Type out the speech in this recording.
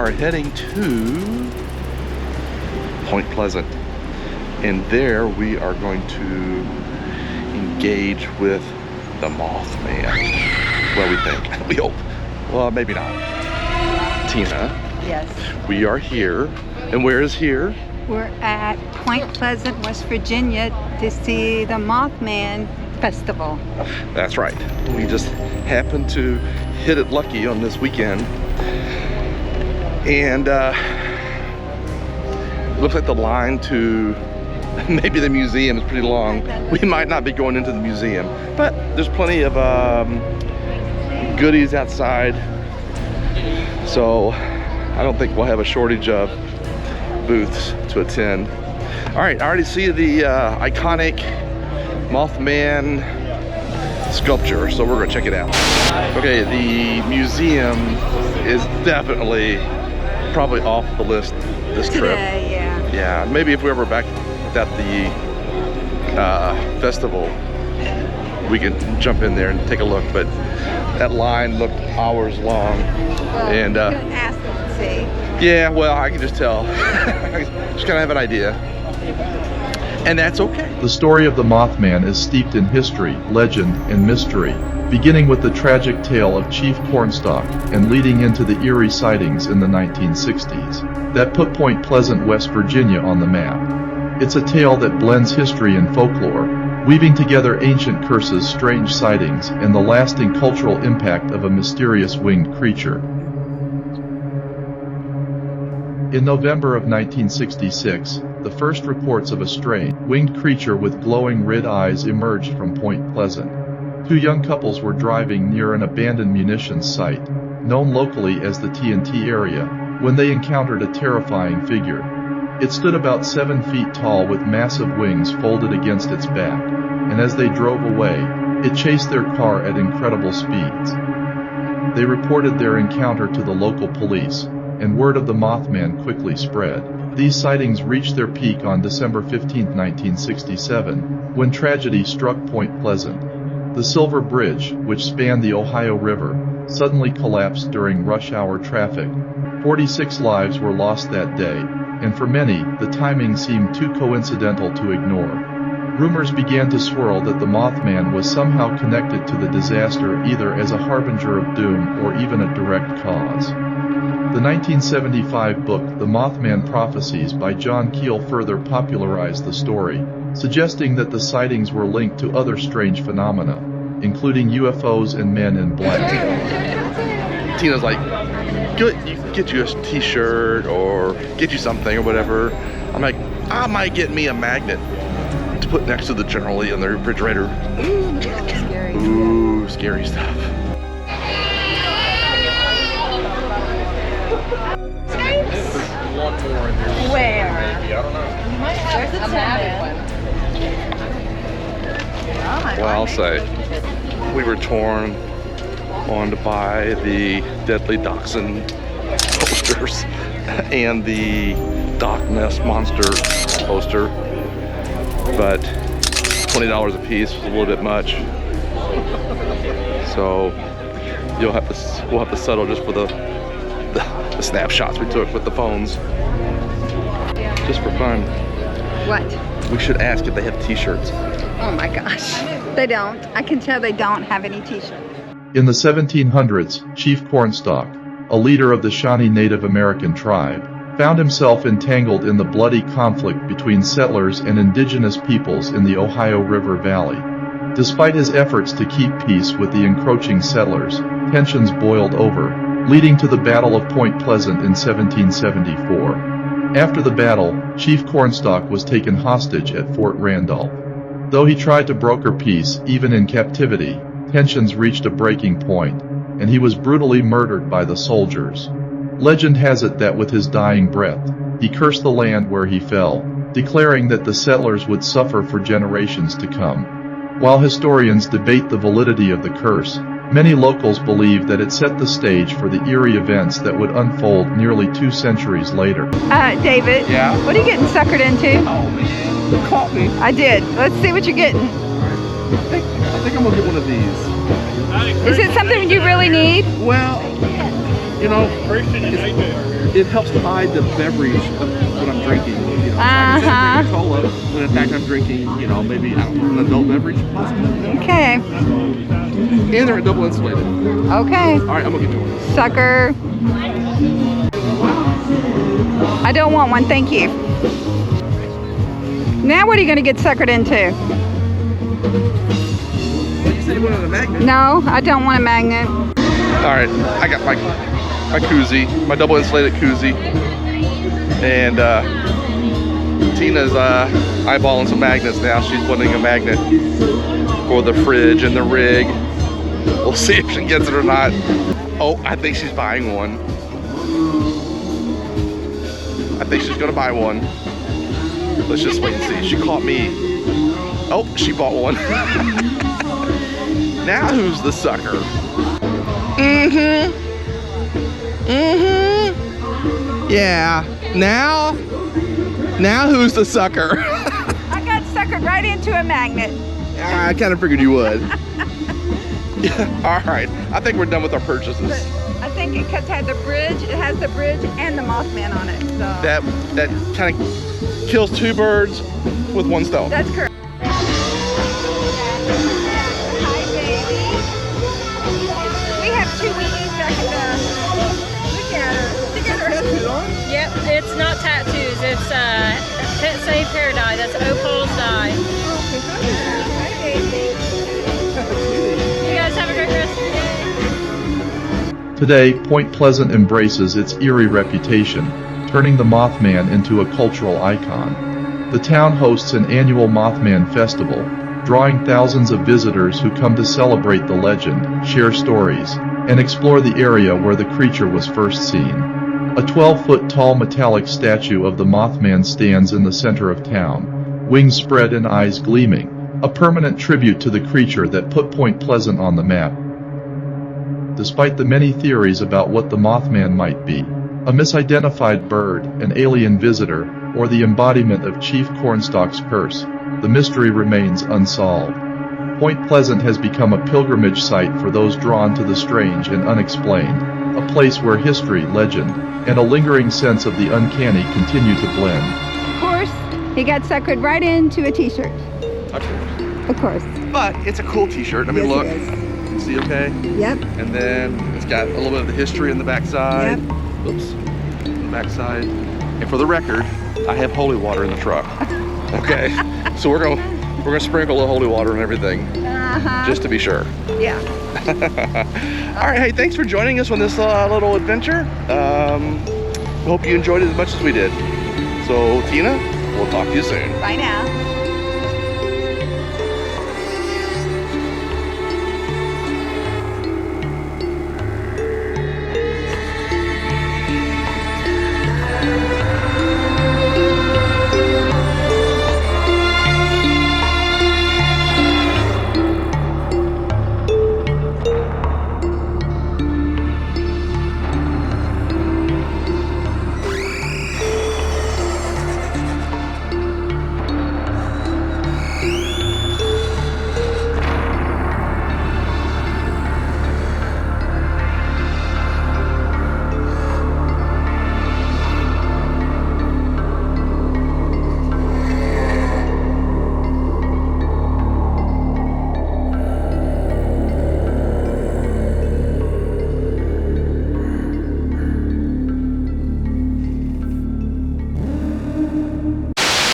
are heading to Point Pleasant, and there we are going to engage with the Mothman. Well, we think. We hope. Well, maybe not. Tina. Yes. We are here. And where is here? We're at Point Pleasant, West Virginia to see the Mothman Festival. That's right. We just happened to hit it lucky on this weekend. And looks like the line to maybe the museum is pretty long. We might not be going into the museum, but there's plenty of goodies outside. So I don't think we'll have a shortage of booths to attend. All right, I already see the iconic Mothman sculpture, so we're gonna check it out. Okay, the museum is definitely probably off the list this trip. Today, yeah. Yeah, maybe if we were back at the festival, we could jump in there and take a look, but that line looked hours long. Well, and you can ask them and see. yeah, well, I can just tell. Just kind of have an idea. And that's okay. The story of the Mothman is steeped in history, legend, and mystery, beginning with the tragic tale of Chief Cornstalk and leading into the eerie sightings in the 1960s that put Point Pleasant, West Virginia on the map. It's a tale that blends history and folklore, weaving together ancient curses, strange sightings, and the lasting cultural impact of a mysterious winged creature. In November of 1966, the first reports of a strange, winged creature with glowing red eyes emerged from Point Pleasant. Two young couples were driving near an abandoned munitions site, known locally as the TNT area, when they encountered a terrifying figure. It stood about 7 feet tall with massive wings folded against its back, and as they drove away, it chased their car at incredible speeds. They reported their encounter to the local police, and word of the Mothman quickly spread. These sightings reached their peak on December 15, 1967, when tragedy struck Point Pleasant. The Silver Bridge, which spanned the Ohio River, suddenly collapsed during rush hour traffic. 46 lives were lost that day, and for many, the timing seemed too coincidental to ignore. Rumors began to swirl that the Mothman was somehow connected to the disaster, either as a harbinger of doom or even a direct cause. The 1975 book The Mothman Prophecies by John Keel further popularized the story, suggesting that the sightings were linked to other strange phenomena, including UFOs and men in black. Tina's like, get you a t-shirt or get you something or whatever. I'm like, I might get me a magnet to put next to the General Lee on the refrigerator. Scary. Ooh, scary stuff. One more in there. Where? Maybe, I don't know. You might have a magic one. Well, I'll say, we were torn on to buy the Deadly Dachshund posters and the Doc Ness Monster poster, but $20 a piece was a little bit much. So we'll have to settle just for the snapshots we took with the phones, just for fun. What? We should ask if they have t-shirts. Oh my gosh. They don't. I can tell they don't have any t-shirts. In the 1700s, Chief Cornstalk, a leader of the Shawnee Native American tribe, found himself entangled in the bloody conflict between settlers and indigenous peoples in the Ohio River Valley. Despite his efforts to keep peace with the encroaching settlers, tensions boiled over, leading to the Battle of Point Pleasant in 1774. After the battle, Chief Cornstalk was taken hostage at Fort Randolph. Though he tried to broker peace, even in captivity, tensions reached a breaking point, and he was brutally murdered by the soldiers. Legend has it that with his dying breath, he cursed the land where he fell, declaring that the settlers would suffer for generations to come. While historians debate the validity of the curse, many locals believe that it set the stage for the eerie events that would unfold nearly 2 centuries later. David. Yeah? What are you getting suckered into? Oh man, you caught me. I did. Let's see what you're getting. I think I'm gonna get one of these. Is it something you really need? Well, you know, it helps hide the beverage of what I'm drinking. You know, like instead of drinking cola, when in fact I'm drinking, you know, maybe I don't know, an adult beverage, possibly. Okay. And they're double insulated. Okay. All right, I'm gonna get you one. Sucker. I don't want one, thank you. Now what are you going to get suckered into? Well, you said you wanted a magnet. No, I don't want a magnet. All right, I got my koozie, my double insulated koozie, and Tina's eyeballing some magnets now. She's wanting a magnet for the fridge and the rig. We'll see if she gets it or not. Oh, I think she's buying one. I think she's gonna buy one. Let's just wait and see. She caught me. Oh, she bought one. Now who's the sucker? Yeah. Now who's the sucker? I got suckered right into a magnet. I kind of figured you would. All right. I think we're done with our purchases. I think because it has the bridge and the Mothman on it. So. That kind of kills two birds with one stone. That's correct. Hi, baby. We have two weenies back at look at her. Look at her. Yep, it's not tattoos. It's Pet Save Paradise. That's Opal's dye. Hi, baby. You guys have a great rest of your day. Today, Point Pleasant embraces its eerie reputation, turning the Mothman into a cultural icon. The town hosts an annual Mothman Festival, drawing thousands of visitors who come to celebrate the legend, share stories, and explore the area where the creature was first seen. A 12-foot tall metallic statue of the Mothman stands in the center of town, wings spread and eyes gleaming, a permanent tribute to the creature that put Point Pleasant on the map. Despite the many theories about what the Mothman might be, a misidentified bird, an alien visitor, or the embodiment of Chief Cornstalk's curse, the mystery remains unsolved. Point Pleasant has become a pilgrimage site for those drawn to the strange and unexplained, a place where history, legend, and a lingering sense of the uncanny continue to blend. Of course, he got suckered right into a t-shirt. Of course. But it's a cool t-shirt. I mean, look. Yes, it is. See, okay? Yep. And then it's got a little bit of the history in the backside. Yep. Oops. In the backside. And for the record, I have holy water in the truck. Okay. So we're gonna sprinkle the holy water and everything, just to be sure. Yeah. All right. Hey, thanks for joining us on this little adventure. Hope you enjoyed it as much as we did. So, Tina, we'll talk to you soon. Bye now.